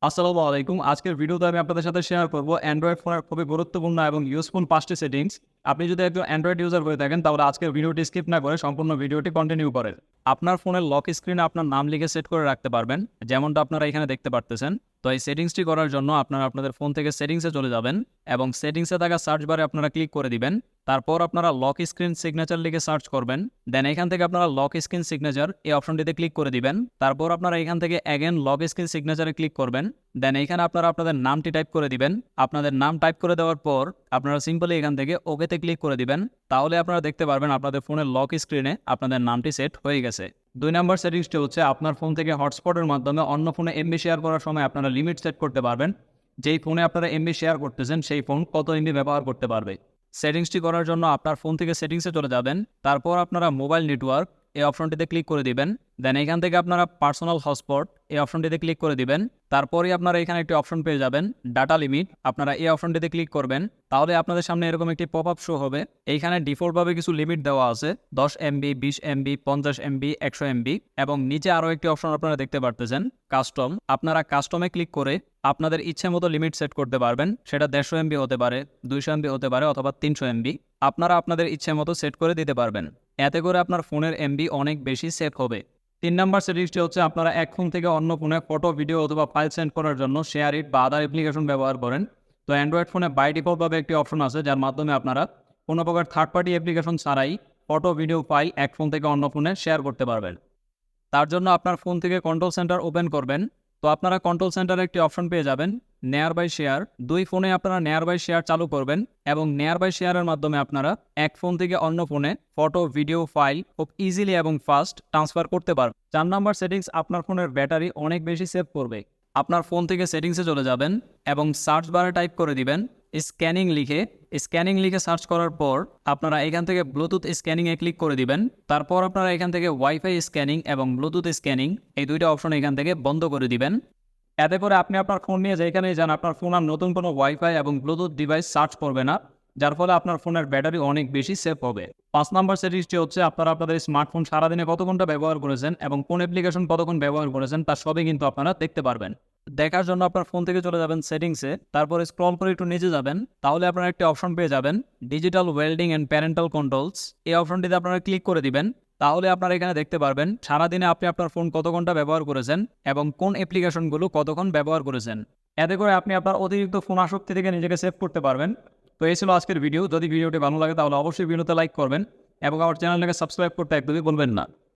আসসালামু আলাইকুম। আজকের ভিডিওতে আমি আপনাদের সাথে শেয়ার করব অ্যান্ড্রয়েড ফোনের খুবই গুরুত্বপূর্ণ এবং ইউজফুল 5টি সেটিংস। আপনি যদি একজন অ্যান্ড্রয়েড ইউজার হয়ে থাকেন তাহলে আজকের ভিডিওটি স্কিপ না করে সম্পূর্ণ ভিডিওটি কন্টিনিউ করেন। আপনার ফোনের লক স্ক্রিনে আপনার নাম লিখে সেট করে রাখতে পারবেন, যেমনটা আপনারা এখানে দেখতে পারতেছেন। তো এই সেটিংসটি করার জন্য আপনারা আপনাদের ফোন থেকে সেটিংসে চলে যাবেন এবং সেটিংসে থাকা সার্চ বারে আপনারা ক্লিক করে দিবেন। তারপর আপনারা লক স্ক্রিন সিগনেচার লিখে সার্চ করবেন। দেন এখান থেকে আপনারা লক স্ক্রিন সিগনেচার এই অপশনটিতে ক্লিক করে দিবেন। তারপর আপনারা এখান থেকে অ্যাগেন লক স্ক্রিন সিগনেচারে ক্লিক করবেন। দেন এইখানে আপনারা আপনাদের নামটি টাইপ করে দিবেন। আপনাদের নাম টাইপ করে দেওয়ার পর আপনারা সিম্পলি এখান থেকে ওকেতে ক্লিক করে দিবেন। তাহলে আপনারা দেখতে পারবেন আপনাদের ফোনের লক স্ক্রিনে আপনাদের নামটি সেট হয়ে গেছে। 2 নম্বর সেটিংসটি হচ্ছে আপনার ফোন থেকে হটস্পটের মাধ্যমে অন্য ফোনে এমবি শেয়ার করার সময় আপনারা লিমিট সেট করতে পারবেন। যেই ফোনে আপনারা এমবি শেয়ার করতেছেন সেই ফোন কত এমবি ব্যবহার করতে পারবে। সেটিংসটি করার জন্য আপনার ফোন থেকে সেটিংসে চলে যাবেন। তারপর আপনারা মোবাইল নেটওয়ার্ক এই অপশনটিতে ক্লিক করে দিবেন। দেন এখান থেকে আপনারা পার্সোনাল হটস্পট এই অপশনটিতে ক্লিক করে দিবেন। তারপরে আপনারা এখানে একটি অপশন পেয়ে যাবেন ডাটা লিমিট। আপনারা এই অপশনটিতে ক্লিক করবেন। তাহলে আপনাদের সামনে এরকম একটি পপ আপ শো হবে। এইখানে ডিফল্টভাবে কিছু লিমিট দেওয়া আছে 10 এমবি, 20 এমবি, 50 এমবি, 100 এমবি এবং নিচে আরও একটি অপশন আপনারা দেখতে পারতেছেন কাস্টম। আপনারা কাস্টমে ক্লিক করে আপনাদের ইচ্ছে মতো লিমিট সেট করতে পারবেন। সেটা 150 এমবি হতে পারে, 200 এমবি হতে পারে অথবা 300 এমবি। আপনারা আপনাদের ইচ্ছে মতো সেট করে দিতে পারবেন। এতে করে আপনার ফোনের এমবি অনেক বেশি সেভ হবে। 3 নম্বর সেটিংসটি হচ্ছে আপনারা এক ফোন থেকে অন্য ফোনে ফটো, ভিডিও অথবা ফাইল সেন্ড করার জন্য শেয়ার ইট বা আদার অ্যাপ্লিকেশন ব্যবহার করেন। তো অ্যান্ড্রয়েড ফোনে বাই ডিফল্টভাবে একটি অপশন আছে যার মাধ্যমে আপনারা কোনো প্রকার থার্ড পার্টি অ্যাপ্লিকেশন ছাড়াই ফটো, ভিডিও ফাইল এক ফোন থেকে অন্য ফোনে শেয়ার করতে পারবেন। তার জন্য আপনার ফোন থেকে কন্ট্রোল সেন্টার ওপেন করবেন। তো আপনারা কন্ট্রোল সেন্টারে একটি অপশন পেয়ে যাবেন নেয়ার বাই শেয়ার। 2 ফোনে আপনারা নেয়ার বাই শেয়ার চালু করবেন এবং নেয়ার বাই শেয়ারের মাধ্যমে আপনারা এক ফোন থেকে অন্য ফোনে ফটো, ভিডিও, ফাইল খুব ইজিলি এবং ফাস্ট ট্রান্সফার করতে পারবেন। 4 নম্বর সেটিংস আপনার ফোনের ব্যাটারি অনেক বেশি সেভ করবে। আপনার ফোন থেকে সেটিংসে চলে যাবেন এবং সার্চ বারে টাইপ করে দিবেন স্ক্যানিং লিখে সার্চ করার পর আপনারা এখান থেকে ব্লুটুথ স্ক্যানিংয়ে ক্লিক করে দিবেন। তারপর আপনারা এখান থেকে ওয়াইফাই স্ক্যানিং এবং ব্লুটুথ স্ক্যানিং এই দুইটা অপশন এখান থেকে বন্ধ করে দিবেন। এতে করে আপনি আপনার ফোন নিয়ে যেখানেই যান আপনার ফোন আর নতুন কোনো ওয়াইফাই এবং ব্লুটুথ ডিভাইস সার্চ করবে না, যার ফলে আপনার ফোনের ব্যাটারি অনেক বেশি সেভ হবে। 5 নম্বর সেটিংসটি হচ্ছে আপনারা আপনাদের স্মার্টফোন সারাদিনে কত ঘন্টা ব্যবহার করেছেন এবং কোন অ্যাপ্লিকেশন কতক্ষণ ব্যবহার করেছেন তার সবই কিন্তু আপনারা দেখতে পারবেন। দেখার জন্য আপনার ফোন থেকে চলে যাবেন সেটিংসে, তারপরে স্ক্রল করে একটু নিচে যাবেন। তাহলে আপনারা একটি অপশন পেয়ে যাবেন digital welding and parental controls. এই অপশনটিতে আপনারা ক্লিক করে দিবেন। তাহলে আপনারা এখানে দেখতে পারবেন সারাদিনে আপনি আপনার ফোন কত ঘন্টা ব্যবহার করেছেন এবং কোন অ্যাপ্লিকেশনগুলো কতক্ষণ ব্যবহার করেছেন। এতে করে আপনি আপনার অতিরিক্ত ফোন আসক্তি থেকে নিজেকে সেভ করতে পারবেন। তো এই ছিল আজকের ভিডিও। যদি ভিডিওটি ভালো লাগে তাহলে অবশ্যই ভিডিওতে লাইক করবেন এবং আমার চ্যানেলটাকে সাবস্ক্রাইব করতে একদমই বলবেন না।